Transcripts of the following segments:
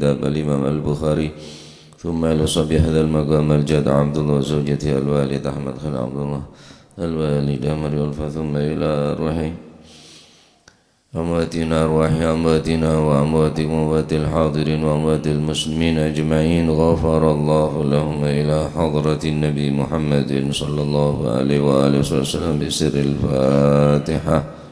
kitab al-Imam al-Bukhari. Thumma ilusa bihadal maqam al-jad Abdullah zawjati al-walid Ahmad Khan Abdullah al-walid Amri al-fa thumma ila arwahi أمواتنا أرواح أمواتنا وأمواتكم وأموات الحاضرين وأموات المسلمين أجمعين غفر الله لهم إلى حضرة النبي محمد صلى الله عليه وآله وسلم بسر الفاتحة.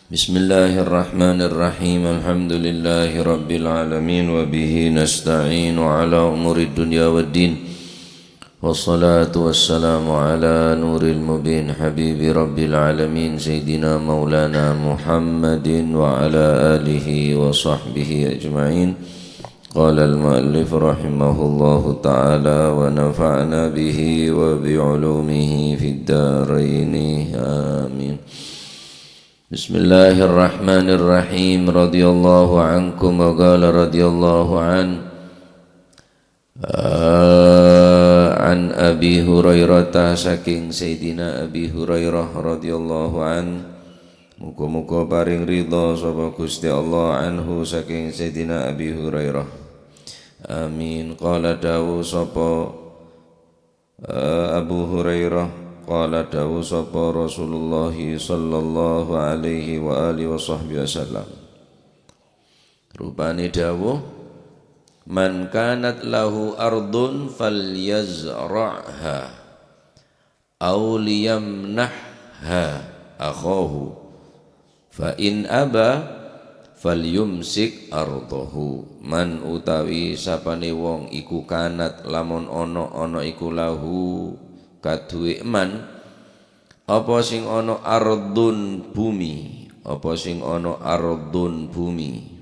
Bismillahirrahmanirrahim. Alhamdulillahi rabbil alamin wa bihi nasta'inu ala umuri dunya waddin. Wassalatu wassalamu ala nuril mubin habibi rabbil alamin sayyidina maulana Muhammadin wa ala alihi wa sahbihi ajma'in. Qala al-muallif rahimahullahu ta'ala wa nafa'na bihi wa bi'ulumihi fid darain. Amin. Bismillahirrahmanirrahim. Radhiyallahu ankum wa qala radhiyallahu an Abi Hurairah, saking Sayyidina Abi Hurairah radhiyallahu an, muga-muga paring ridha sapa Gusti Allah anhu saking Sayyidina Abi Hurairah. Amin. Qala dawu sapa Abu Hurairah, qala dawu sapa Rasulullah sallallahu alaihi wa alihi wasallam, rupane dawu, man kanat lahu ardun falyazra'ha aw liyamnahha akhahu fa in aba falyumsik ardahu. Man utawi sapane wong iku kanat lamun ana iku lahu kaduwe man apa sing ana ardun bumi, apa sing ana ardun bumi,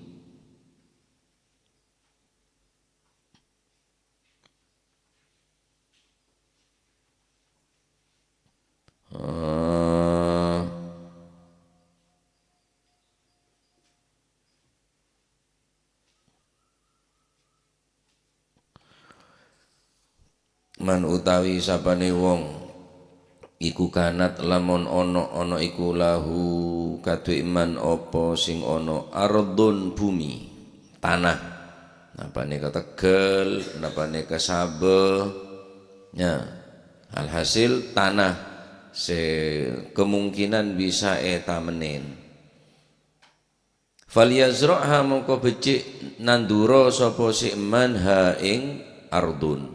man utawi sapane wong iku kanat lamun ana iku lahu kadhe man apa sing ana ardun bumi, tanah, napane ke Tegel, napane ke Sabeh ya, alhasil tanah se kemungkinan bisa eta menen. Falyazra'ha mongko becik nandura sapa si man ha ing ardun.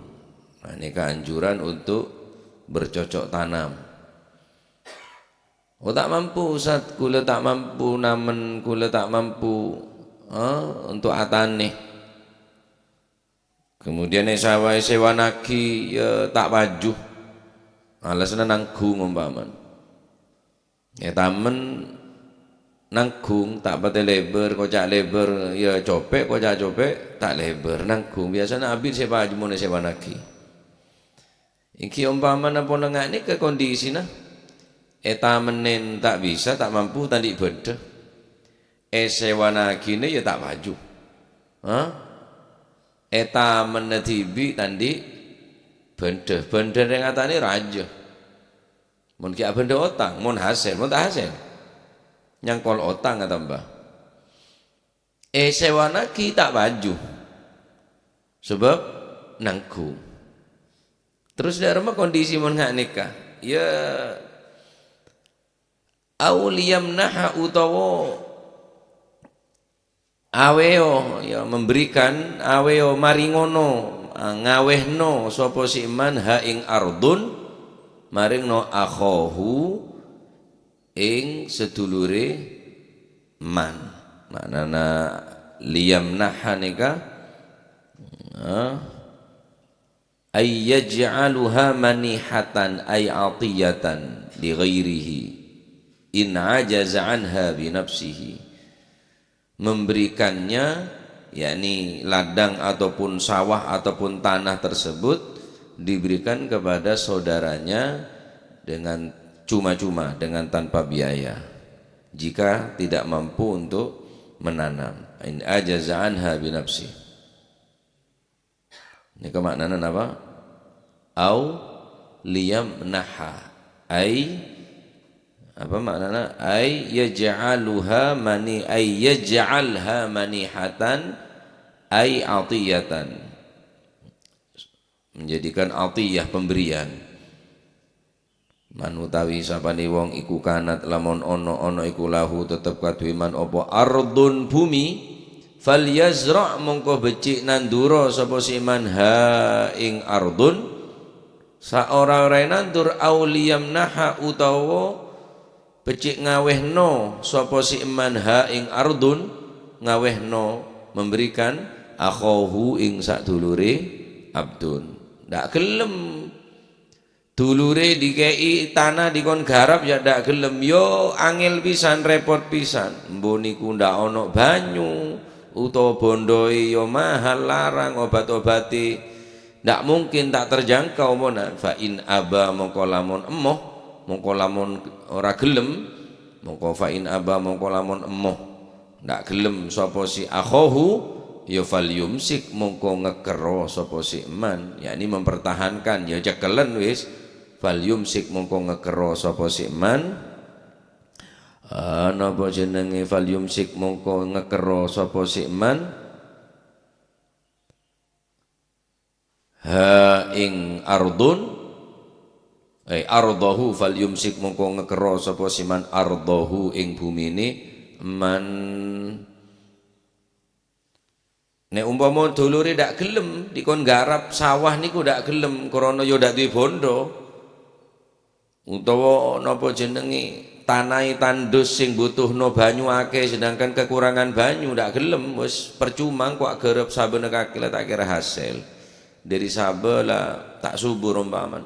Nah, ini keanjuran untuk bercocok tanam. Oh tak mampu Ustaz, kula tak mampu namen, kula tak mampu untuk atane. Kemudian sawah sewa nagi ya tak waju. Alasna nanggung umpaman. Ya tamen nanggung tak pate lebar, kocak lebar ya copek, kocak copek tak lebar nanggung. Biasanya ambil sewa jumone sewa nagi. Iki umpamana ponengak ini ke kondisina eta menen tak bisa, tak mampu tadi beda sewana gini ya tak maju eta menetibi tadi benda yang atane raja mun kia benda otang mun hasil mun tak hasil nyangkol otang kata mbah sewana ki tak maju sebab nanggung. Terus dari rumah kondisi mun ngak nikah ya auliyam naha utawa aweo ya memberikan aweo maringono ngawehno sapa si man ha ing ardun maringno akhahu ing sedulure man. Manana liyam naha nikah ay yaj'aluha manihatan ay atiyatan li ghairihi in ajaza anha bi nafsihi, memberikannya yakni ladang ataupun sawah ataupun tanah tersebut diberikan kepada saudaranya dengan cuma-cuma, dengan tanpa biaya jika tidak mampu untuk menanam. In ajaza anha binafsi. Ini kemaknaan apa? Au liyamnaha. Apa maknanya? Yaj'aluha yaj'alha manihatan atiyatan. Menjadikan atiyah pemberian. Man utawi sapane wong iku kanat lamun ono iku lahu tetep kaduwe man apa ardun bumi falyazra' mongko becik nandura sapa si man ha ing ardun saora-ora nandur auliyam naha utawa becik ngawehno sapa si man ha ing ardun ngawehno memberikan akhahu ing sadulure abdun ndak gelem dulure dikei tanah dikon garap ya ndak gelem yo angel pisan repot pisan mbon niku ndak ana banyu utawa bondoe yo mahal larang obat-obati ndak mungkin tak terjangkau monan fa in aba mongko lamun emoh mongko lamun ora gelem mongko fa in aba mongko lamun emoh ndak gelem sapa si akhahu ya fal yumsik mongko ngekero sapa si man yakni mempertahankan ya cekelen wis fal yumsik mongko ngekero sapa si man napa jenenge fal yumsik mongko ngekero sapa si man ha ing ardun ardahu fal yumsik mongko ngekero sapa si man ardahu ing bumine man. Nek umpama dulure ndak gelem dikon garap sawah niku ndak gelem krana ya ndak duwe bondo utawa napa jenenge tanahe tandus sing butuhno banyu akeh sedangkan kekurangan banyu ndak gelem wis percuma kok garap saben kaki tak kira hasil dari sabela tak subur umpaman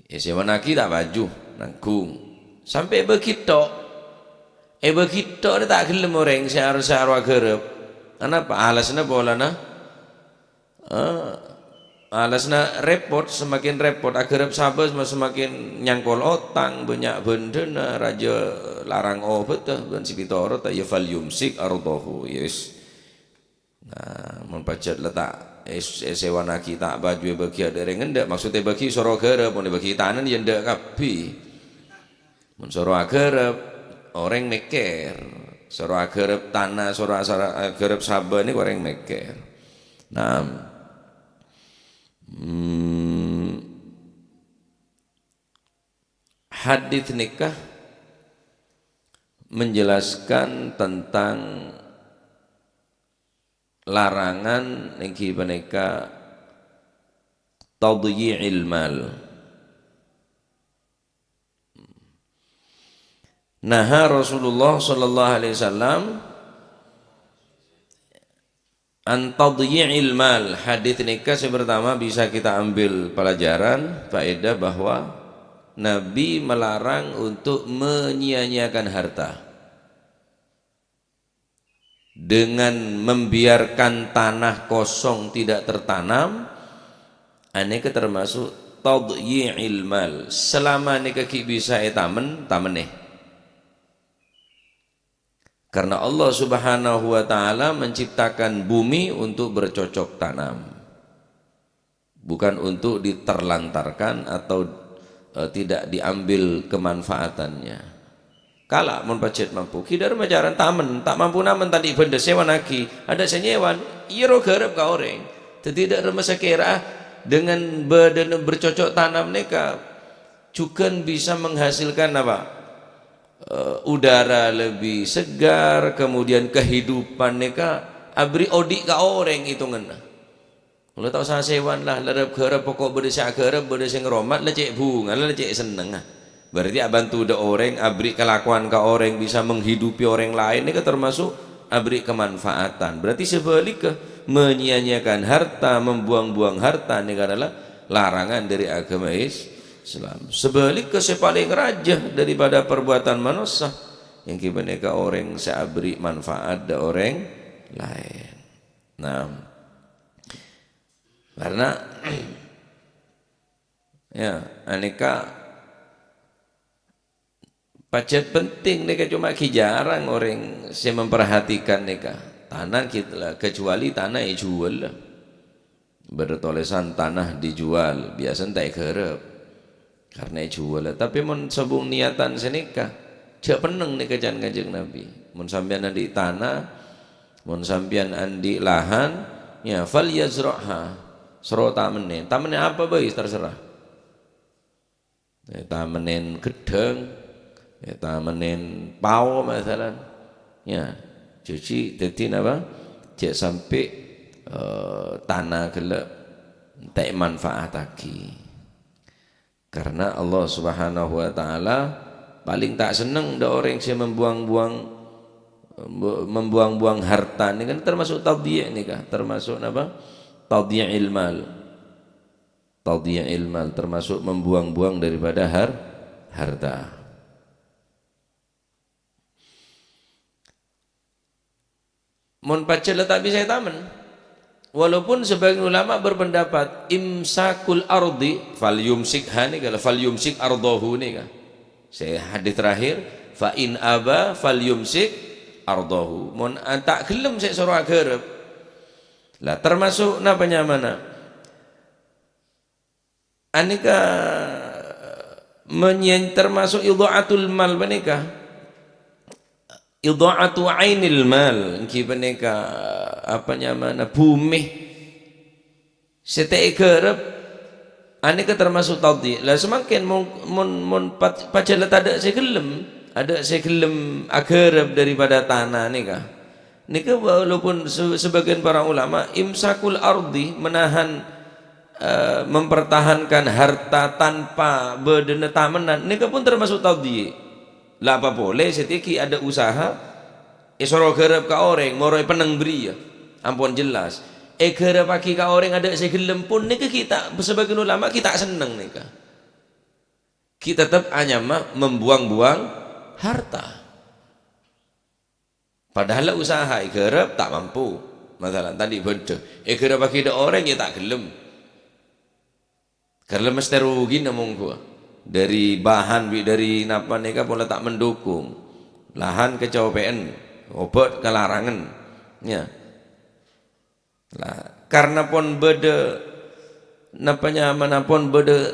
ya sewanaki tak baju nanggung sampai begitu begitu tak gelem orang seharusnya garap. Kenapa? Alasnya bolana alasnya repot semakin repot agar sabar semakin nyangkol otang banyak bendena raja larang obat dan sipitoro tak ya fal yumsik ardahu yes. Nah mempacet letak sewana kita baju bagi ada rengendak maksudnya bagi soro garap mun bagi tanan ya ndak kabeh mun soro garap orang meker soro agarep tanah soro agarep sabah ini orang meker. Nah hadits nikah menjelaskan tentang larangan niki menika tadyi'il mal. Naha Rasulullah sallallahu alaihi wasallam an tadyi'il mal. Hadits nikah yang pertama bisa kita ambil pelajaran faedah bahwa Nabi melarang untuk menyia-nyiakan harta dengan membiarkan tanah kosong tidak tertanam. Aneka termasuk tadyi'il mal. Selama nikah bisa tamen karena Allah subhanahu wa ta'ala menciptakan bumi untuk bercocok tanam bukan untuk diterlantarkan atau tidak diambil kemanfaatannya kala mun pacet mampu kidar majaran tamen tak mampu namen tadi benda sewa naki ada senyewan iro garap ka orang tidak remasa kira dengan badan bercocok tanam neka juga bisa menghasilkan apa udara lebih segar kemudian kehidupan neka abri odik ka orang hitungan kalau tahu saya sewan lah lerep garap pokok berdesa garap berdesa ngeromat lecek bunga lecek seneng berarti bantu da orang abri kelakuan ka orang bisa menghidupi orang lain neka termasuk abri kemanfaatan berarti sebaliknya menyia-nyiakan harta membuang-buang harta neka adalah larangan dari agama Islam. Sebaliknya paling rajah daripada perbuatan manusia yang kebanyakan orang seabri manfaat da orang lain. Nah, karena ya aneka Pacet penting nikah, cuma jarang orang yang memperhatikan nikah. Tanah kita kecuali tanah yang jual lah. Bertulisan tanah dijual, biasa tak kerap karena jual. Tapi mun sebung niatan senikah, cak peneng nikah jangan Kanjeng Nabi. Mun sampean andi tanah, mun sampean andi lahan, ya fal yazra'ha, sero tamenen. Tamenen apa bae terserah. Tamenen gedeng, tamenen pau misalnya. Ya, cuci dadi napa? Cek sampai tanah gelap tak manfaat lagi, karena Allah Subhanahu wa taala paling tak senang ada orang yang membuang-buang harta. Ini kan termasuk tadhiya ini kah, termasuk apa? Tadhiya'il mal, tadhiya'il mal termasuk membuang-buang daripada harta. Mun pacel tak bisa tamen. Walaupun sebagian ulama berpendapat imsakul ardi fal yumsikha nih, kalau fal yumsik ardahu nih kan. Saya hadis terakhir fa in aba fal yumsik ardahu. Mun tak gelem saya suruh agarep. Lah termasuk napanya mana? Anika termasuk idha'atul mal menikah. Idha'atu ainil mal ki menika apa namanya bumi setek kerep aneka termasuk tadhi. Lah semakin mun pacalat ada segelem agerep daripada tanah nikah. Nika walaupun sebagian para ulama imsakul ardi menahan mempertahankan harta tanpa bedena tamenan nika pun termasuk tadhi. Lah apa boleh setiki ada usaha isoro gerep ka orang moroi peneng beri ya. Ampun jelas. Gerep pagi ka orang ada segelem pun nika kita sebagian ulama kita seneng nika. Kita tetap hanya membuang-buang harta. Padahal usaha gerep tak mampu. Masalah tadi betul. Gerep pagi ada orang ya tak gelem. Karena mesti rugi namung gua. Dari bahan dari napa nika pula tak mendukung. Lahan kecopean, obat kelarangan. Ya. Lah, karena pun beda napanya manapun beda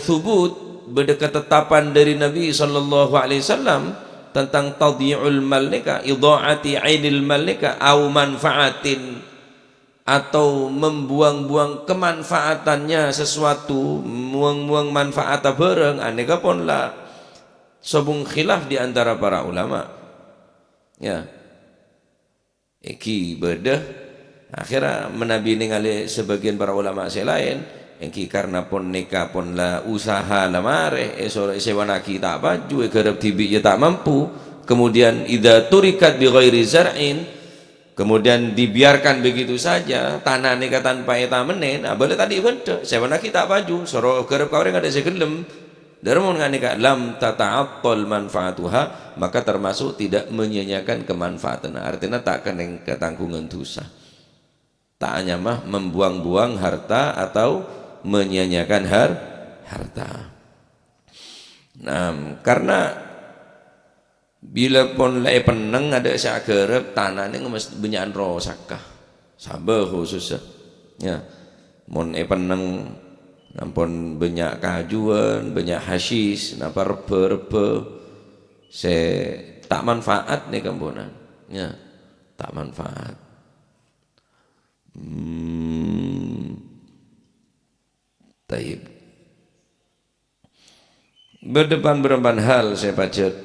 subut, beda ketetapan dari Nabi sallallahu alaihi wasallam tentang tadhi'ul mal nika, idha'ati ainil mal nika au manfaatin, atau membuang-buang kemanfaatannya sesuatu, buang-buang manfaat bareng, aneka pun lah sobung khilaf di antara para ulama. Ya. Iki beda akhirnya menabi ningali sebagian para ulama selain iki karena pun nikah pun lah usaha lamare sewanaki tak baju garap tibi ya tak mampu, kemudian idza turikat bi ghairi zar'in, kemudian dibiarkan begitu saja tanah nikah tanpa eta menen, boleh tadi bener sewanaki tak baju soro garap ka orang ada segelem darmun nikah lam tata'attal manfaatuha, maka termasuk tidak menyanyiakan kemanfaatan. Artinya tak kena ketanggungan dosa. Tak hanya membuang-buang harta atau menyanyiakan harta. Nah, karena bila pun lai peneng ada sagerep tanahnya mesti benyaan rosakah. Sabar khususnya. Ya. Mon peneng nampun banyak kajuan, banyak hasis, napa rebe-rebe, tak manfaat nih kampunan, ya, tak manfaat. Taib. Berdepan hal saya baca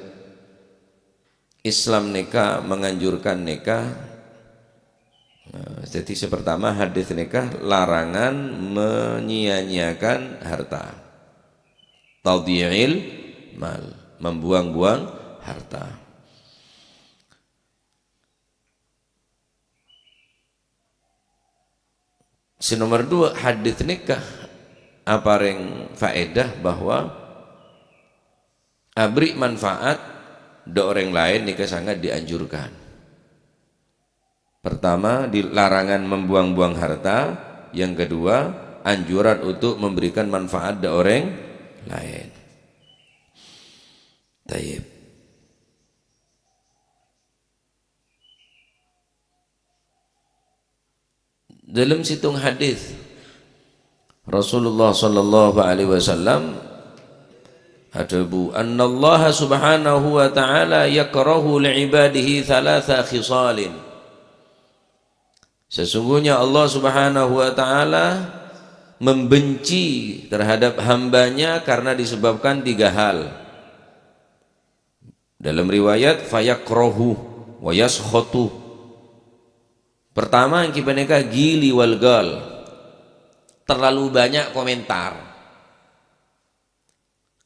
Islam nikah menganjurkan nikah. Jadi pertama hadis nikah larangan menyia-nyiakan harta, tadhi'il mal, membuang-buang harta. Nomor 2 hadis nikah apa ring faedah bahwa abri manfaat do orang lain nikah sangat dianjurkan. Pertama, dilarangan membuang-buang harta. Yang kedua, anjuran untuk memberikan manfaat ke orang lain. Taib. Dalam situng hadis Rasulullah sallallahu alaihi wasallam ada bu annallaha subhanahu wa ta'ala yakrahu li'ibadihi thalatha khisalin. Sesungguhnya Allah subhanahu wa ta'ala membenci terhadap hambanya karena disebabkan 3 hal. Dalam riwayat fayakrahu wa yaskhatu. Pertama yang kibaneka gili wal gal, terlalu banyak komentar.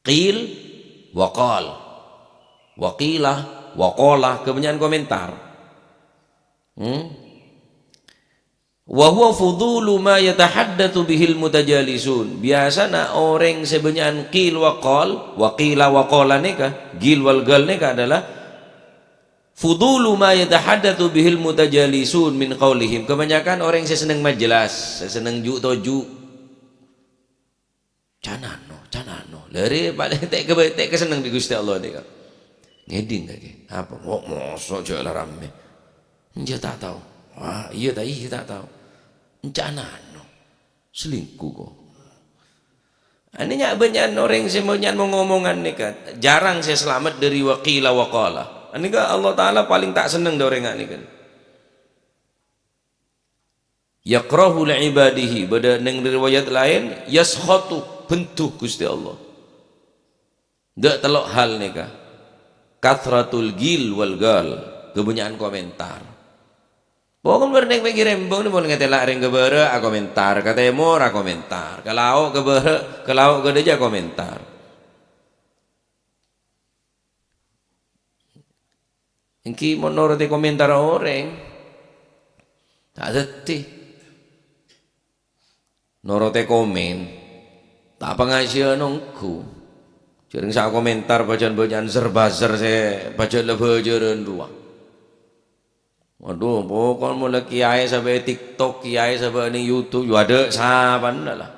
Qil wa qal, wa qilah wa qala, kebanyakan komentar. Wa huwa fudulu ma yatahaddatsu bihil mutajalisun. Biasana orang sebenarnya qil wa qal, wa qila wa qala nika, gil wal gal nika adalah fudulu ma yatahaddatsu bihil mutajalisun min qaulihim. Kebanyakan orang yang senang majelas, senang juk toju. Canano. Lari paling tek kesenang di Gusti Allah nika. Ngeding lagi. Apa? Mosok jala rame. Enja tak tahu. Wah, iya tak tahu. Canano. Selingkuh kok. Ini nyak banyak orang semuanya mau ngomongan nika. Jarang saya selamat dari waqila waqala. Ini kan Allah Ta'ala paling tak senang dari orang ini kan. Yakrahu li'ibadihi. Pada riwayat lain, yaskhatu, bentuk Gusti Allah. Tak telok hal ni kah. Kathratul gil wal gal. Kebanyakan komentar. Pokoknya berdek bagi rembong ni boleh ngetelak ring kebara, komentar. Kata emor, komentar. Kalau kebara, kalau kedeja komentar. Engki menurut komentar orang tak deti. Menurut komen tak pengajian nongku. Jadi saya komentar bacaan-bacaan serba-ser saya baca lebih jaran dua. Waduh, pokoknya mulai kiai sampai TikTok, kiai sampai ni YouTube, ada sahabat lah.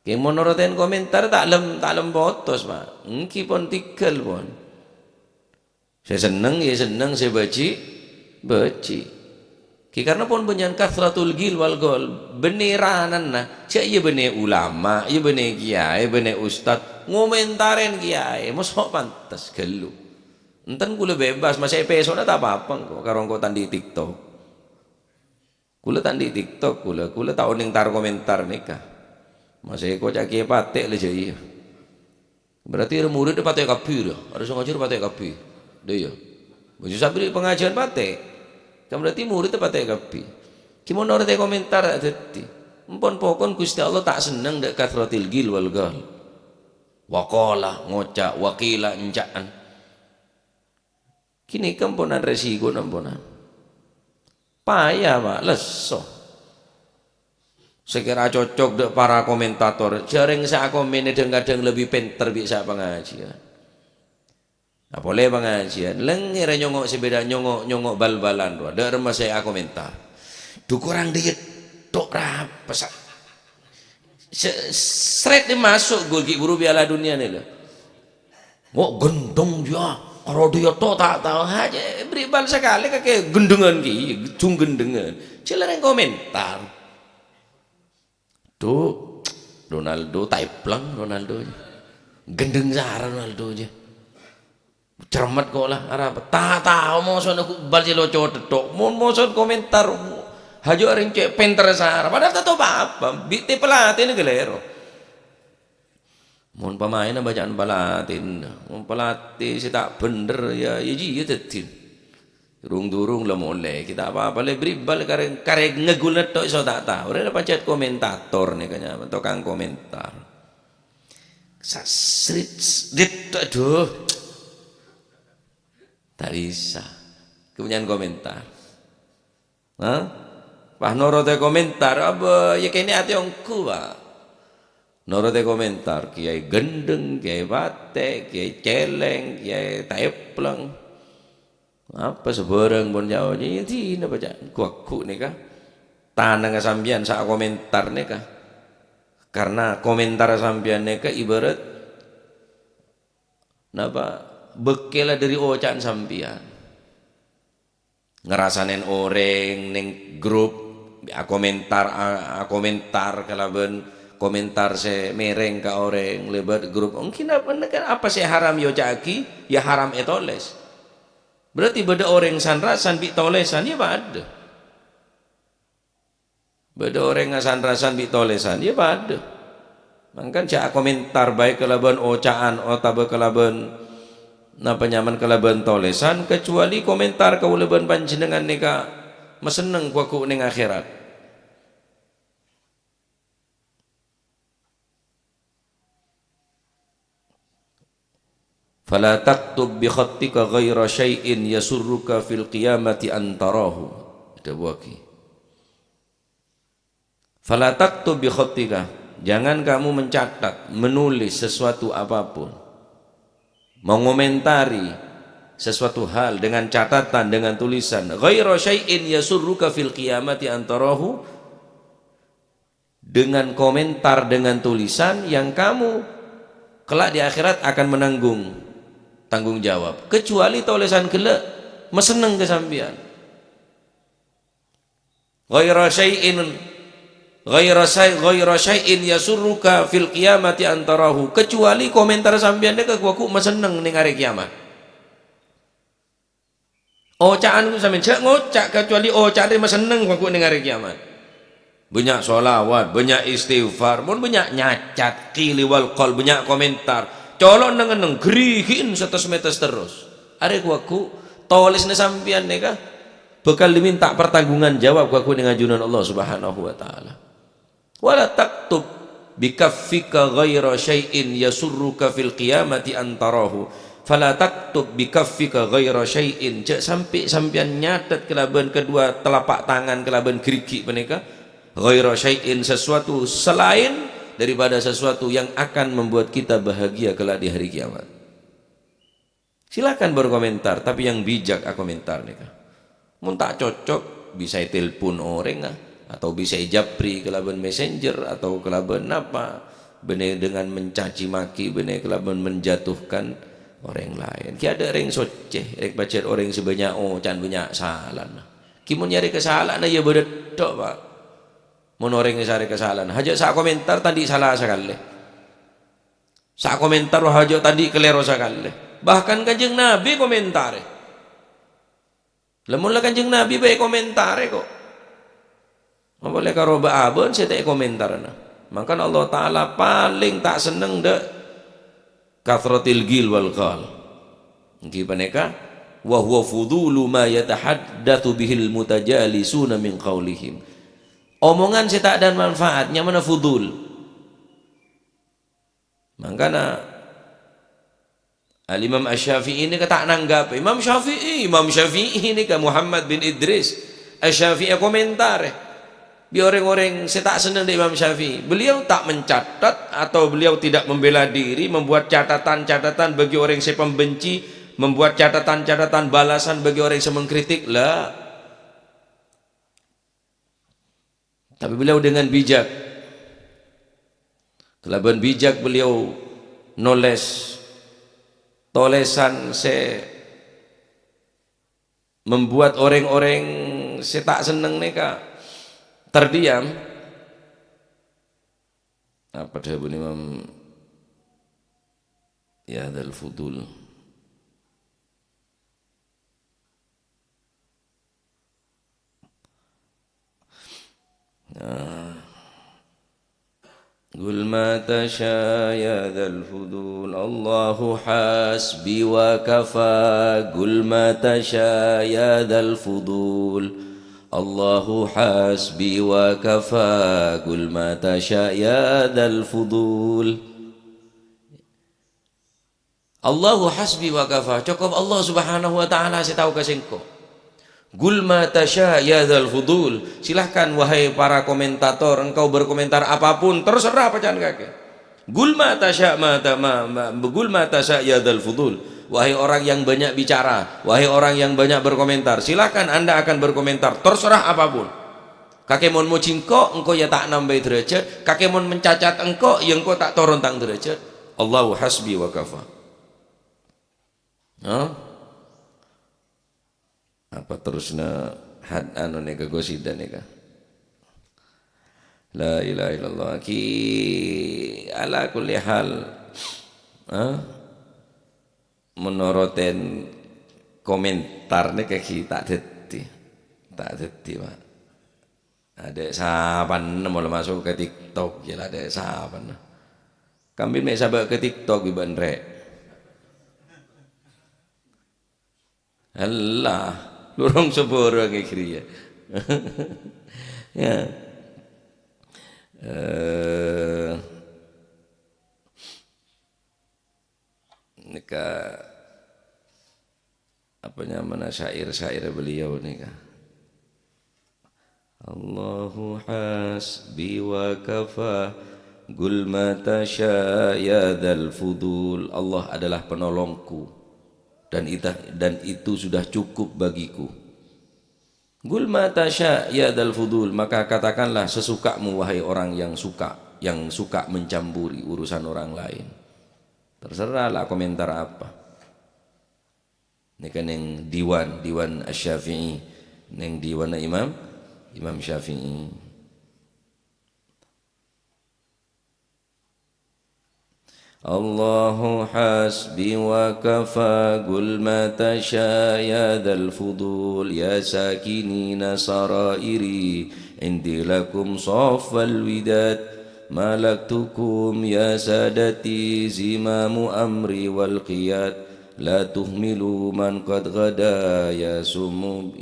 Kau menurut komentar tak lem potos pak. Engki pun tikal pun. Saya senang, saya baci. Karena pun banyak kathratul gil wal gol, beneranan nah. Cak bener ulama, bener kiai, bener ustad, ngomentarin kiai, mosok pantas gelu. Enten kula bebas, masih peso na tak apa-apa kok karong kok tandi TikTok. Kula tandi TikTok, kula tau ning tar komentar nikah. Masih kok cak kiai patek le jaya. Berarti murid patek kabeh dah. Harus ngajar patek kabeh. Deh ya. Baju sabri pengajian patek. Kan berarti murid patek kabeh. Kimono ora komentar dadi. Empon pokon Gusti Allah tak seneng dak kathratil gil wal gal. Waqala ngocak, waqila encaan. Kini kamponan resiko namponan. Payah Pak, leso. Sekira cocok dek para komentator. Jaring sak komen kadang-kadang lebih pinter bisa pengajian. Nah, boleh pengajian lengir nyongok sepeda nyongok bal-balan doa ada remas saya komentar tuh kurang dikit tok berapa seret dia masuk gol guru Piala Dunia nih loh gendong dia kalau dia tok tak tahu aja beri bal sekali kayak gendengan cung gendengan cilarang komentar tuh Ronaldo taiplang Ronaldo gendeng zara Ronaldo aja cermat kok lah Arab tak tahu mau soal aku bal loco tetok mau soal komentar haju orang cek pinter sahara padahal tak tahu apa biti pelatih ini gelero mau pemain bacaan pelatih mau pelatih si tak bener ya ji ya tetin durung lah mulai kita apa le beri bal karek ngegul netok so tak tahu udah pancet komentator nih kayaknya tukang komentar sasrit dit aduh tak bisa kemudian komentar Pak norote komentar apa ya kini hati ongku Pak norote komentar kiai gendeng kiai batek kiai celeng kiai taepleng apa sebarang pun jauh ini tidak baca kuaku nih kah tanang sambian saat komentar nih kah karena komentar sambian nih kah ibarat napa bekela dari ocan sampian ngerasanen orang neng grup komentar kalaben komentar se mereng ka orang lebat grup mungkin apa sih haram yo caki ya haram etoles berarti beda orang sanrasan bi tolesan ya ada beda orang sanrasan bi tolesan ya ada mangkan cak komentar baik kalaben ocaan atau kalaben napa nyaman kalaben tolesan kecuali komentar kaulaban panjenengan nika meseneng kuaku ning akhirat fala taktub bi khattika ghaira syai'in yasurruka fil qiyamati antarahu ada buaki fala taktub bi khattika jangan kamu mencatat menulis sesuatu apapun mengomentari sesuatu hal dengan catatan dengan tulisan ghaira syai'in yasurruka fil qiyamati antarahu dengan komentar dengan tulisan yang kamu kelak di akhirat akan menanggung tanggung jawab kecuali tulisan kelak meseneng kesampian ghaira syai'in yasurruka fil qiyamati antarahu kecuali komentar sampean dek kuaku meseneng ning hari kiamat ocaan ku sampean cek ngocak kecuali ocaan meseneng kuaku ning hari kiamat banyak sholawat banyak istighfar mun banyak nyacat qili wal qol banyak komentar colok neng gerihin setes metes terus are kuaku tulisne sampean neka bakal diminta pertanggungan jawab kuaku dengan ajunan Allah Subhanahu wa taala wala taktub bikaffika ghaira syai'in yasurruka fil qiyamati antarahu fala taktub bikaffika ghaira syai'in cek sampai sampean nyatet kelaban kedua telapak tangan kelaban gerigi menika ghaira syai'in sesuatu selain daripada sesuatu yang akan membuat kita bahagia kelak di hari kiamat. Silakan berkomentar tapi yang bijak komentar nih. Mun tak cocok bisa telepon orang atau bisa japri kelaban messenger atau kelaban apa bener dengan mencaci maki bener kelaban menjatuhkan orang lain. Ki ada orang soceh, rek baca orang sebanyak can banyak salah. Ki mun nyari kesalahan ya bedok Pak. Mun orang nyari kesalahan, haja sa komentar tadi salah sekali. Sa komentar haja tadi kelero sekali. Bahkan Kanjeng Nabi komentar. Lamun lah Kanjeng Nabi bae komentar kok. Boleh karo abon saya tak komentar na. Maka Allah Taala paling tak seneng dek kathratil gil wal qal. Nggih paneka wa huwa fudulu ma yatahaddatsu bihil mutajalisuna min qaulihim. Omongan saya tak ada manfaatnya mana fudul. Makanya Al-Imam Asy-Syafi'i ini kata nanggap Imam Syafi'i ini ke Muhammad bin Idris Asy-Syafi'i komentar bi orang-orang saya tak senang di Imam Syafi'i beliau tak mencatat atau beliau tidak membela diri membuat catatan-catatan bagi orang yang saya pembenci membuat catatan-catatan balasan bagi orang yang saya mengkritik lah. Tapi beliau dengan bijak kelaban bijak beliau noles tolesan se membuat orang-orang se tak seneng neka terdiam apa dia Imam ya dal fudul قل ما تشاء يا ذا الفضول الله حسبي وكفى قل ما تشاء يا ذا الفضول الله حسبي وكفى قل ما تشاء يا ذا الفضول الله حسبي وكفى cukup Allah Subhanahu wa taala saya tahu kasengko. Gul ma tasya ya dzal fudul. Silahkan wahai para komentator engkau berkomentar apapun terserah pacan kakek. Gul ma tasya gul ma tasya ya dzal fudul. Wahai orang yang banyak bicara, wahai orang yang banyak berkomentar, silahkan Anda akan berkomentar terserah apapun. Kakek mon mau cingko engkau ya tak nambah derajat, kakek mon mencacat engkau ya engkau tak turun tang derajat. Allahu hasbi wa kafa. Oh, apa terusna had anu nika gosida nika. La ilaha illallah ki ala kulli hal. Menoroten komentar nika ki tak detti Pak. Ada sahapan mulai masuk ke TikTok ya ada sahapan. Kami mek sabak ke TikTok iban rek. Allah, lurung sepuro ke kiri ya. Ya. Nikah apanya mana syair-syair beliau nikah. Allahu hasbi wa kafa gul ma tasya ya dzal fudul. Allah adalah penolongku dan itu sudah cukup bagiku. Gul ma tasya ya dzal fudul, maka katakanlah sesukamu wahai orang yang suka mencampuri urusan orang lain. Terserahlah komentar apa. Ini kan yang diwan Asy-Syafi'i, yang diwan Imam Syafi'i. Allahu hasbi wa kafa qul ma tasya ya dzal fudul ya sakinina sarairi indi lakum saffal widad malaktukum ya sadati zimamu amri wal qiyad la tuhmilu man qad ghada yasmu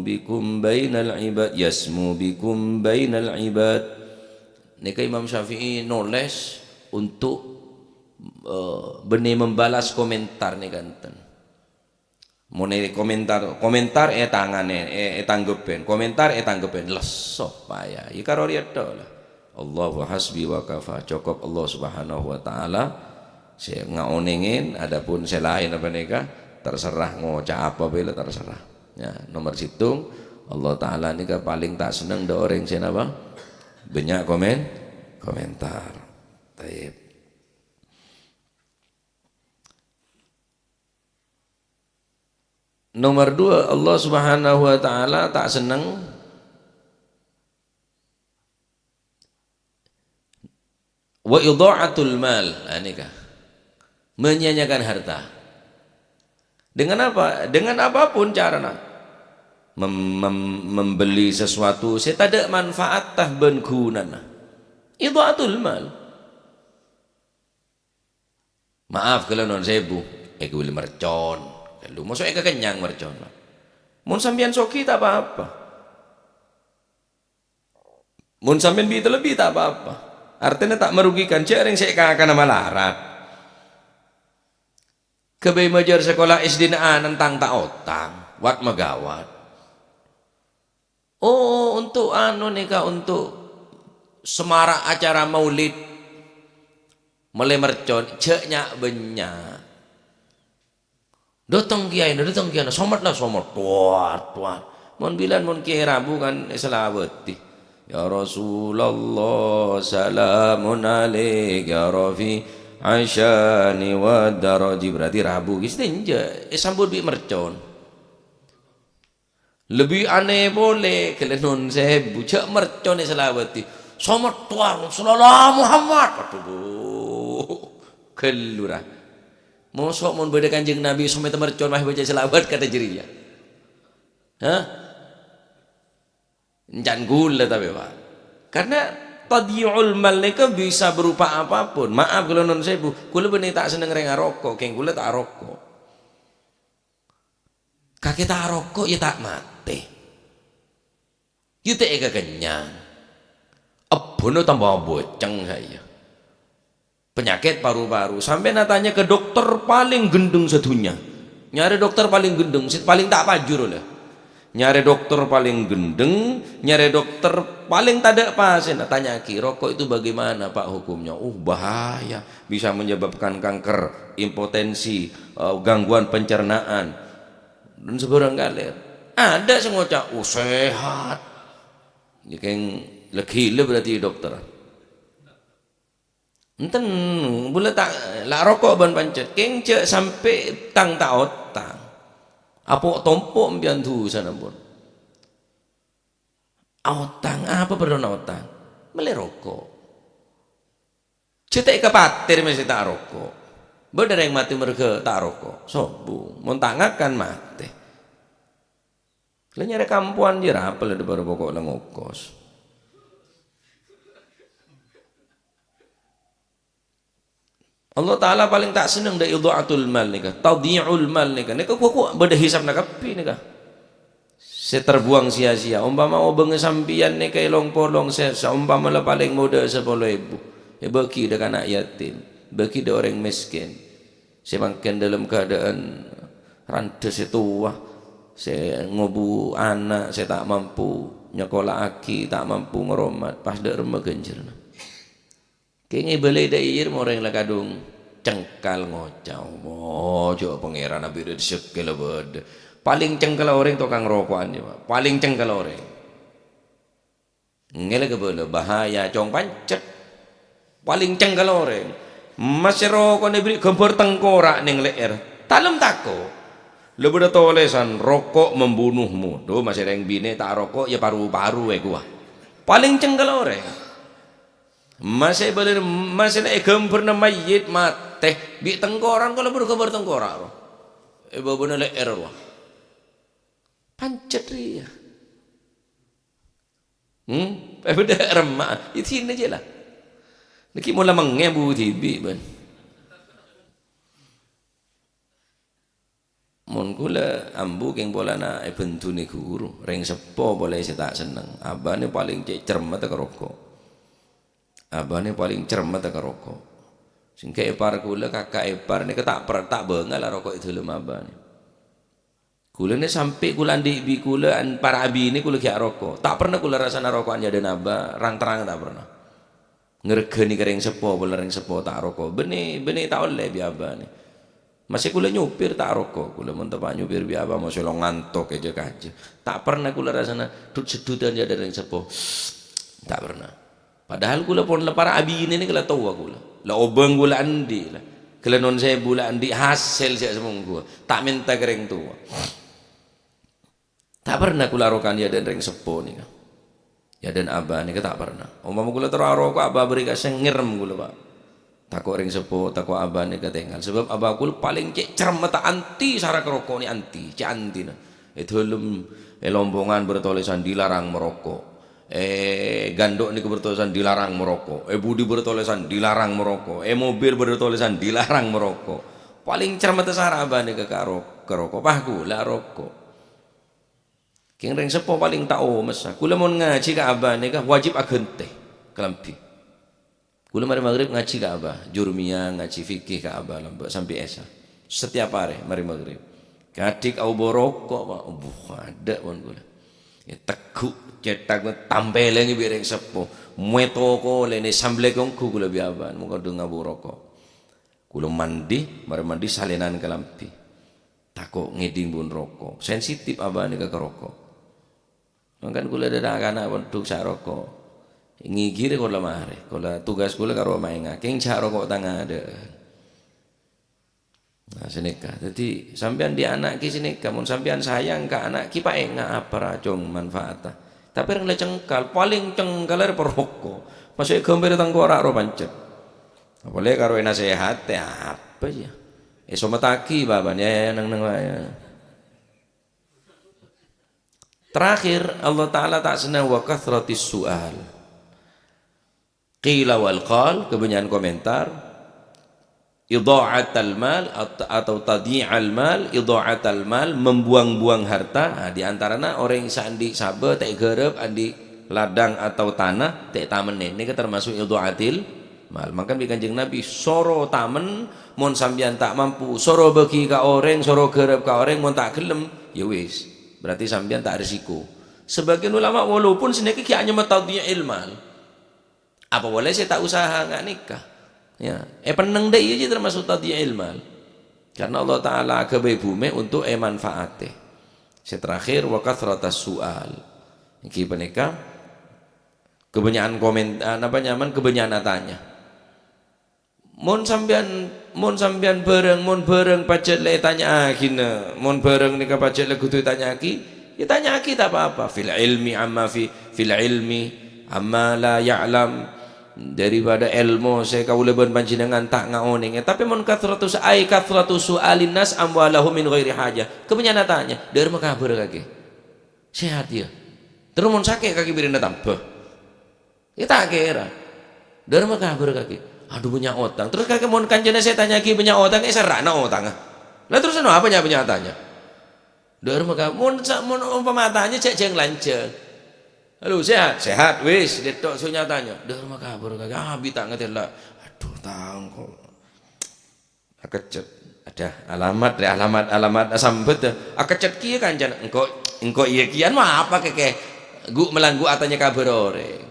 bikum bainal ibad yasmu bikum bainal ibad. Nika Imam Syafi'i nulis untuk benih membalas komentar nih kanten. Mone komentar tangane tanggepen komentar tanggepen lesoh payah iki karo riyadho lah. Allahu hasbi wa kafa, cukup Allah Subhanahu wa taala. Saya ngaonengin adapun selain apa nikah terserah ngocak apa bela terserah. Ya, nomor situng Allah taala nikah paling tak seneng da orang sen apa? Banyak komentar. Taib. Nomor 2 Allah Subhanahu wa taala tak seneng wa idha'atul mal, nikah menyanyiakan harta. Dengan apa? Dengan apapun caranya. Membeli sesuatu saya tak ada manfaat tah ben gunana. Idha'atul mal. Maaf kalau non sebu, beli mercon. Lu masuk kenyang mercon. Mun sampean soki tak apa-apa. Mun sampean bi lebih tak apa-apa. Artinya tak merugikan. Jarang saya akan malarat. Kebay majar sekolah SD na nentang tak otang, wat megawat. Oh, untuk nikah untuk semarak acara maulid mulai mercon ceknya banyak. Datang kiai somat tuat. Mon bilan mon kiai Rabu kan selawati. Ya Rasulullah salamun alaik ya Rafi Aisyani wa daraji, berarti Rabu gis tinja sambut bi mercon. Lebih aneh boleh kelenon saya bucak mercon selawati somat tuan sallallahu Muhammad kelurah mosok mun beda Kanjeng Nabi somat mercon mah baca selawat kata jeriya. Hah? Jangan gula tapi Pak. Karena tadyi'ul mal bisa berupa apapun. Maaf kalau non sebu, kula benih tak seneng reng rokok, keng kula tak rokok. Kaki tak rokok ya tak mati. Yute eka kenyang. Abono tambah boceng saya. Penyakit paru-paru. Sampai natanya ke dokter paling gendeng sedunia. Nyari dokter paling gendeng, paling tak pajur lah. Nyari dokter paling gendeng, nyari dokter paling tak ada pasien. Tanya ki, rokok itu bagaimana Pak hukumnya? Bahaya, bisa menyebabkan kanker, impotensi, gangguan pencernaan dan sebarang galer. Ada sing ngocak, sehat. Ya keng legile berarti dokter. enten boleh tak lah rokok ban pancet keng cek sampai tang tak otang apa tompok mbian tu sana pun otang apa perlu otang mele rokok cetek kepatir mesti tak rokok bener yang mati mereka tak rokok sobu mau tangakan mati nyari kampuan dia rapel ada baru pokok ngokos. Allah Ta'ala paling tak senang dari idha'atul mal nikah, tadhi'ul mal nikah. Nikah kok beda hisab nak api nikah. Terbuang sia-sia. Umpama obeng sampian nikah long polong umpama la paling muda 10.000. Ya bagi dak anak yatim, bagi dak orang miskin. Semakin dalam keadaan randes tua, saya ngobu anak, saya tak mampu nyekolah aki, tak mampu ngeromat, pas dak remeh genjerna. Kini beli dair orang lah kadung cengkal ngocau, mojo pangeran nabi dia sekel bed. Paling cengkal orang tukang rokokan je, paling cengkal orang. Ngele ke bela bahaya cong pancet. Paling cengkal orang. Masih rokok ni beri gambar tengkorak neng leher. Talem tako. Lebih dah tulisan rokok membunuhmu. Tuh masih ada yang bini tak rokok ya paru-paru gua. Paling cengkal orang. Masih boleh masih nak gambar nama mayit mati bi tengkorak kalau bergambar tengkorak roh bawa nak leher roh pancet dia beda remah itu ini je lah nak mula mengebu tibi ben mon kula ambu keng bola na bentu ni guru ring sepo boleh saya tak seneng abane paling cermat ke rokok abane paling cermat ke rokok singke ipar kula kakak ipar ni tak bengal lah rokok itu lem abane kula ni sampai kula andi bi kula para abi ni kula kiak rokok tak pernah kula rasana rokokan jadi naba rang terang tak pernah ngeregeni kering sepo bola ring sepo tak rokok bene tak oleh bi abane masih kula nyupir tak rokok kula mun tepak nyupir bi aba masih lo ngantok aja kaje tak pernah kula rasana dut sedutan jadi ring sepo tak pernah. Padahal kula pun para abi ini kala tahu aku lah obeng gula andi lah kala non saya bula andi hasil saya semua gua tak minta kering tua tak pernah kula rokan ya dan ring sepo ni ya dan abah ni tak pernah umpama kula teraro kok abah beri kasih ngirem gula pak takut ring sepo takut abah ni ketinggal sebab abah kula paling cek cermat anti sara kerokok ni anti cek anti nah itu lem lombongan bertulisan dilarang merokok gandok ni bertulisan dilarang merokok budi bertulisan dilarang merokok mobil bertulisan dilarang merokok paling cermat saraba ni ke rokok pahku lah rokok king ring sepo paling tahu masa kula mon ngaji ka abah ni ka wajib agente kelampi kula mari maghrib ngaji ka abah jurmiyah ngaji fikih ka abah lambak sampai esa setiap hari mari maghrib kadik au borokok pak ada pun kula ya teguk cetak tampil lagi biar sepo mueto ko lene samble kongku kula biaban muka dengar boroko kula mandi mari mandi salinan kelampi takut ngeding bun rokok sensitif abane ke rokok kan kula ada anak untuk sak rokok ngigir kula mare kula tugas kula karo maenga keng sak rokok tangah ada nah seneka jadi sampean di anak ki seneka mun sampean sayang ke anak ki paenga apa racung manfaatah tapi orang cengkal paling cengkal dari perokok masih gembira tengkorak roh pancet apalagi karo enak sehat ya apa ya somataki baban ya nang ya. Terakhir Allah Ta'ala tak senang wa kathratis su'al qila wal qal kebanyakan komentar idha'atal mal atau tadhi'al mal idha'atal mal membuang-buang harta nah, di antaranya orang yang sandi sabe tak gerep andi ladang atau tanah tak tamen ini termasuk idha'atil mal maka bi Kanjeng Nabi soro tamen mon sampeyan tak mampu soro bagi ka orang soro gerep ka orang mon tak gelem ya wis berarti sampeyan tak risiko sebagian ulama walaupun seneki ki hanya tadhi'il mal apa boleh saya tak usaha enggak nikah ya peneng deh aja termasuk tadhi'il mal karena Allah Ta'ala ke bumi untuk manfaatnya terakhir wa kathratas su'al iki penika kebanyakan komentar apa nyaman kebanyakan tanya mun sampean bareng pacet le tanya akina mun bareng nika pacet le kudu tanya aki ya tanya aki tak apa-apa fil ilmi amma la ya'lam daripada ilmu saya kaula ben panjenengan tak ngaoning tapi mun kathratu su'alin nas amwalahu min ghairi hajah kebenyana tanya dari maka kabar kaki sehat ya terus mun sakit kaki birin datang bah ya tak kira dari maka kabar kaki aduh punya otang terus kakek mun kanjana saya tanya ki punya otang serakna otang lah terus apa punya tanya dari maka mun umpama tanya cek jeng lanceng halo sehat wis detok sunya tanya dari maka kabar kakek bita ngerti lah aduh tang kok akecet ada alamat sambet akecet ki kanjana engko iya kian mah apa kakek gu melanggu atanya kabar ore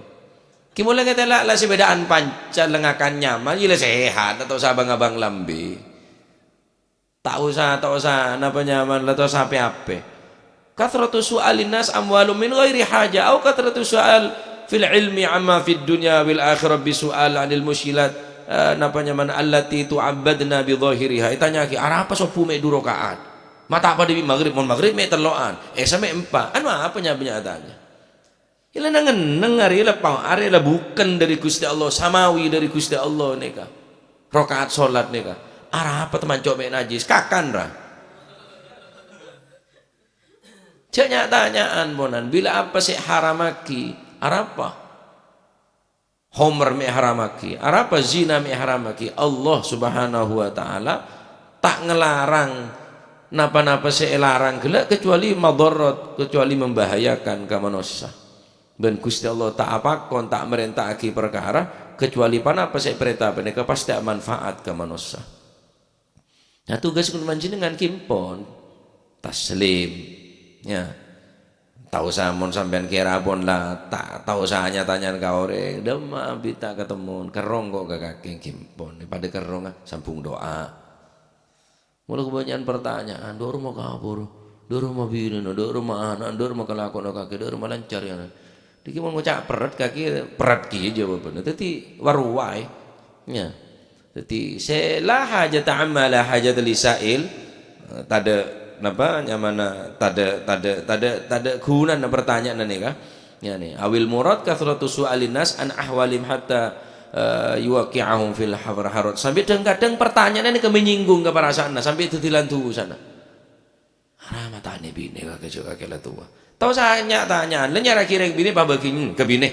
kimulai kita lah sebedaan pancal lengakan nyaman gila sehat atau sabang abang lambi tak usah apa nyaman atau sampai apa kathratu su'alin nas amwalu min ghairi haja au kathratu su'al fil ilmi amma fid dunya bil akhirah bi su'al anil musyilat apa nyaman allati tu'abbadna bi dhahiriha itanya ki ara apa sopu me 2 rakaat mata apa di maghrib me teloan sampai 4 apa nyatanya ila nangen ari la bukan dari Gusti Allah samawi dari Gusti Allah neka rakaat salat neka arah apa teman cok mek najis kakan ra cek tanyaan bonan bila apa sih haramaki arapa homer me haramaki arapa zina me haramaki Allah subhanahu wa ta'ala tak ngelarang napa-napa sih larang gelak kecuali madarat kecuali membahayakan ka manusia dan Gusti Allah tak apakon tak merintahki perkara kecuali panapa saya perintah mereka pasti manfaat ke manusia. Nah tugas kun panjenengan kimpon taslim ya tahu samun sampean kira pun lah tak tahu sahanya tanyaan kau orang demam bita ketemu kerong kok kaki kimpon pada kerong sambung doa mulai kebanyakan pertanyaan do rumah kabur do rumah bini do rumah anak do rumah kelakon kaki do rumah lancar ya diki mau ngocak perat ki jawabannya tadi waruwai ya tadi sela hajat amala hajat lisail tada napa nyamana tada guna pertanyaan nih kah ya nih awil murad kathratu su'alin nas an ahwalim hatta yuwaqi'ahum fil harat sampai kadang pertanyaan ini menyinggung ke perasaan sampai itu dilantu sana mata ane bini kakek juga kakek tua tahu saya tanya le nyara kira bini apa bagiin ke bini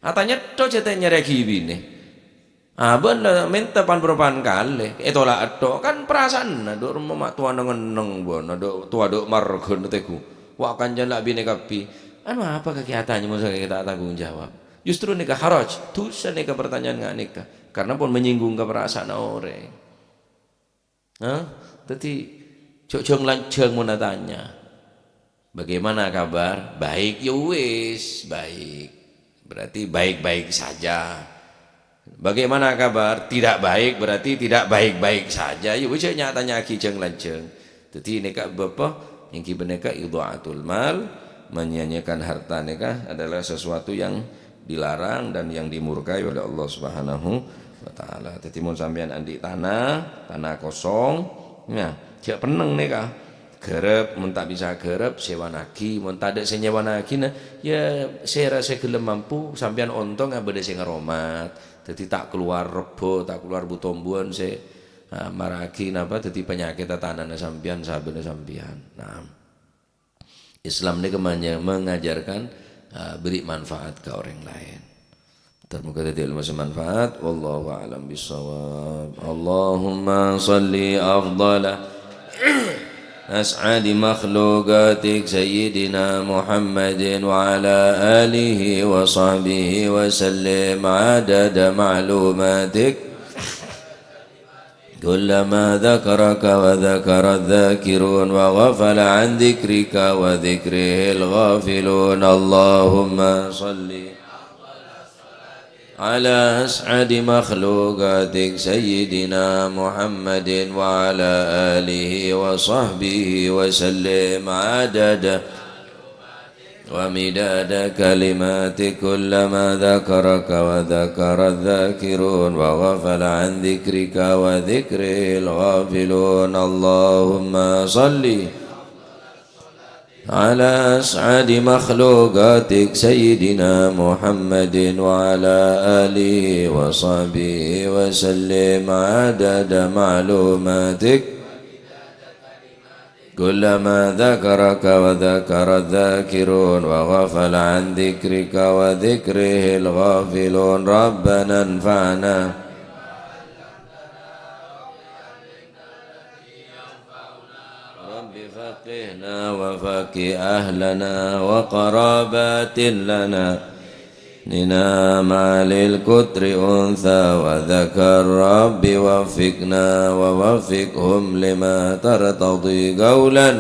atanya to cete nyara ki bini ben minta pan kali etola ato kan perasaan do rumah tua neng bon do tua do margon teku wa kan jala bini kapi apa kegiatannya masa kita tanggung jawab justru nikah haraj dosa nikah pertanyaan nggak nikah karena pun menyinggung ke perasaan orang jadi jong lanceng mau tanya bagaimana kabar? Baik, ya wis, baik. Berarti baik-baik saja. Bagaimana kabar? Tidak baik, berarti tidak baik-baik saja. Ya wis nyatanya ki jeng lanceng. Dadi nek bapak yang ki beneka idhaatul mal, menyanyikan harta nikah adalah sesuatu yang dilarang dan yang dimurkai oleh Allah Subhanahu wa taala. Dadi mun sampean andi tanah kosong, ya, jak peneng nikah. Gerep, mun tak bisa gerep sewa nagi, mun tak ada senyewa nagi nah ya saya rasa gelem mampu sampean ontong abade sing ngaromat. Dadi tak keluar rebo, tak keluar butombuan se maragi napa dadi penyakit tanana sampean sabene sampean. Nah. Islam ini kemanya mengajarkan beri manfaat ke orang lain. Termoga tadi ilmu semanfaat. Wallahu a'lam bishawab. Allahumma salli afdala أسعد مخلوقاتك سيدنا محمد وعلى آله وصحبه وسلم عدد معلوماتك كلما ذكرك وذكر الذاكرون وغفل عن ذكرك وذكره الغافلون اللهم صلِّ على أسعد مخلوقاتك سيدنا محمد وعلى آله وصحبه وسلم عدد ومداد كلماتك كلما ذكرك وذكر الذاكرون وغفل عن ذكرك وذكره الغافلون. اللهم صل على أسعد مخلوقاتك سيدنا محمد وعلى آله وصحبه وسلم عدد معلوماتك كلما ذكرك وذكر الذاكرون وغفل عن ذكرك وذكره الغافلون. ربنا انفعنا رب فقهنا وفقه أهلنا وقرابات لنا ننام للكتر أنثى وذكر رب وفقنا ووفقهم لما ترتضي قولا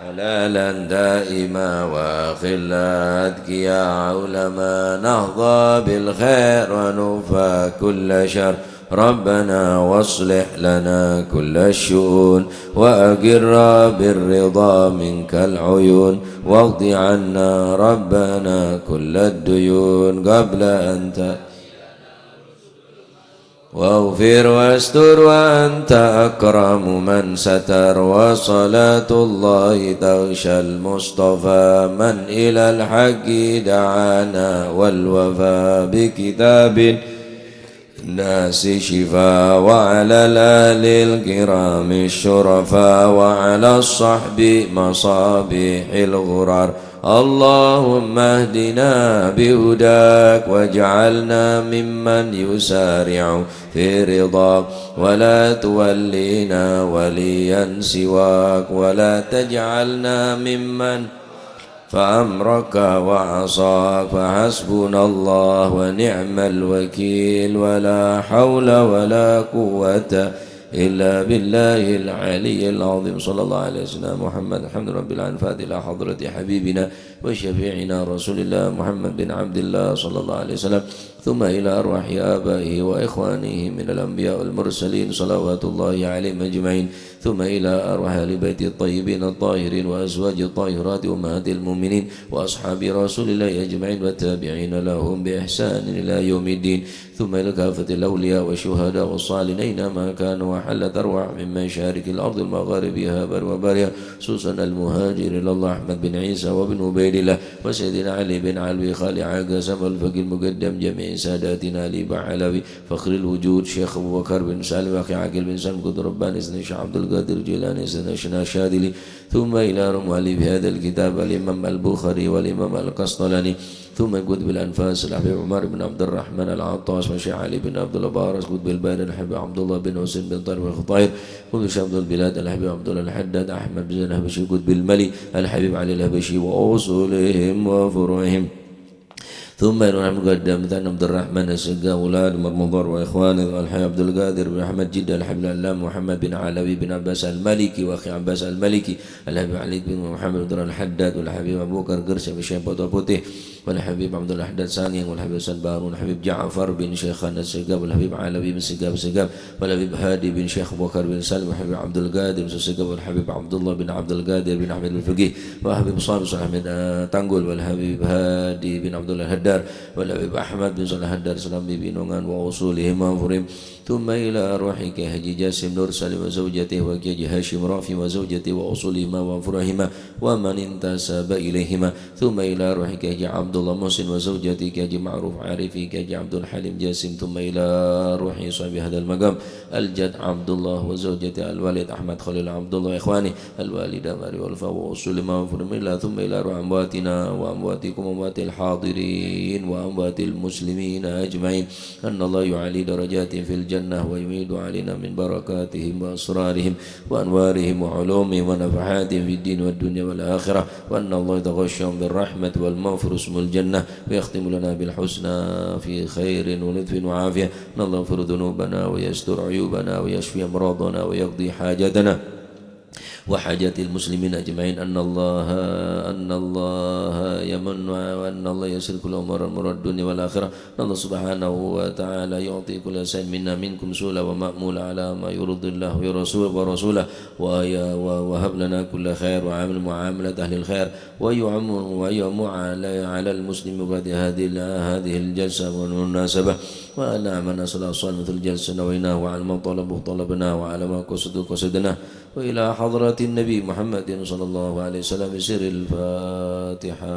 حلالا دائما وخلا أذكيا علما نهضى بالخير ونوفى كل شر. ربنا واصلح لنا كل الشؤون وأقر بالرضا منك العيون واقض عنا ربنا كل الديون قبل أن واغفر واستر وأنت أكرم من ستر. وصلاة الله تغشى المصطفى من إلى الحق دعانا والوفاء بكتاب الناس شفاء وعلى الآل الكرام الشرفاء وعلى الصحب مصابيح الغرار. اللهم اهدنا بهداك واجعلنا ممن يسارع في رضاك ولا تولينا وليا سواك ولا تجعلنا ممن فأمرك وعصاك. فحسبنا الله ونعم الوكيل ولا حول ولا قوة إلا بالله العلي العظيم. صلى الله عليه سيدنا محمد. الحمد لله رب العالمين. إلى حضرة حبيبنا وشفيعنا رسول الله محمد بن عبد الله صلى الله عليه وسلم ثم إلى أرواح آبائه وإخوانه من الأنبياء والمرسلين صلوات الله عليهم أجمعين ثم إلى أرواح آل بيت الطيبين الطاهرين وأزواج الطاهرات أمهات المؤمنين وأصحاب رسول الله أجمعين والتابعين لهم بإحسان إلى يوم الدين ثم إلى كافة الأولياء والشهداء والصالحين ما كانوا وحلت أرواح من مشارق الأرض المغاربها بر وبرها خصوصا المهاجر إلى الله أحمد بن عيسى وابن عبيد الله وسيدنا علي بن علوي خالي عاقسم والفقيه المقدم جميع ساداتنا علي بعلوي فخر الوجود شيخ أبو بكر بن سالم أخي عاقل بن سالم قد رباني سيدنا شيخ عبد القادر جيلاني سيدنا شنا شاذلي ثم إلى رمالي بهذا الكتاب الإمام البخاري والإمام القسطلاني ثم قد بالأنفاس الحبيب عمر بن عبد الرحمن العطاس وشيخ علي بن عبد الله بارس قد بالبان الحبيب عبد الله بن حسين بن طارق الخطير قد شمد البلاد الحبيب عبد الله الحداد أحمد بن الهبشي قد بالملي الحبيب علي الهبشي وأصولهم وفروعهم ثم إلى المقدم ثاني عبد الرحمن السقا أولاد مرمضار وإخوانه والحي عبد القادر بن أحمد جدة الحبيب العلام محمد بن علوي بن عباس المالكي وأخي عباس المالكي الحبيب علي بن محمد بن الحداد والحبيب أبو بكر قرش بن شيخ بوتي والحبيب عبد الأحداد ثانيا والحبيب سنبار والحبيب جعفر بن شيخان السقا والحبيب علوي بن سقا والحبيب هادي بن شيخ أبو بكر بن سالم والحبيب عبد القادر بن سقا والحبيب عبد الله بن عبد القادر بن أحمد الفقيه والحبيب صالح أحمد تانغول والحبيب هادي بن عبد الله الهدار والحبيب أحمد بن صالح الهدار سلامي بن نونغان وأصولهم وأنفرهم ثم إلى أرواحك حجي جاسم نور سالم وزوجته وكي هاشم رافي وزوجته وأصولهما وأنفرهما ومن انتسب إليهما ثم إلى أرواحك حجي عبد الله محسن وزوجته كحجي معروف عارفي كحجي عبد الحليم جاسم ثم إلى روح صاحب هذا المقام الجد عبد الله وزوجته الوالد أحمد خليل عبد الله إخواني الوالدة ماري والفا وأصولهما وأنفرهما ثم إلى روح أمواتنا وأمواتكم وأموات الحاضرين وأموات المسلمين أجمعين أن الله يعلي درجات في الجنة ويميد علينا من بركاتهم وأسرارهم وأنوارهم وعلومهم ونفحاتهم في الدين والدنيا والآخرة وأن الله يتغشهم بالرحمة والمغفر اسم الجنة ويختم لنا بالحسنى في خير ولطف وعافية أن الله يغفر ذنوبنا ويستر عيوبنا ويشفي أمراضنا ويقضي حاجتنا وحاجات المسلمين أجمعين أن الله يمن وأن الله يسر كل أمور الدنيا والآخرة. أن الله سبحانه وتعالى يعطي كل إنسان منا منكم سؤلا ومأمولا على ما يرضي الله ورسوله وهب لنا كل خير وعامل معاملة أهل الخير ويعم على المسلم بعد هذه الجلسة والمناسبة وأنا من صلى مثل الجلسة نويناه وعلى ما طلبناه وعلى ما قصدناه وإلى حضرة النبي محمد صلى الله عليه وسلم بسر الفاتحة.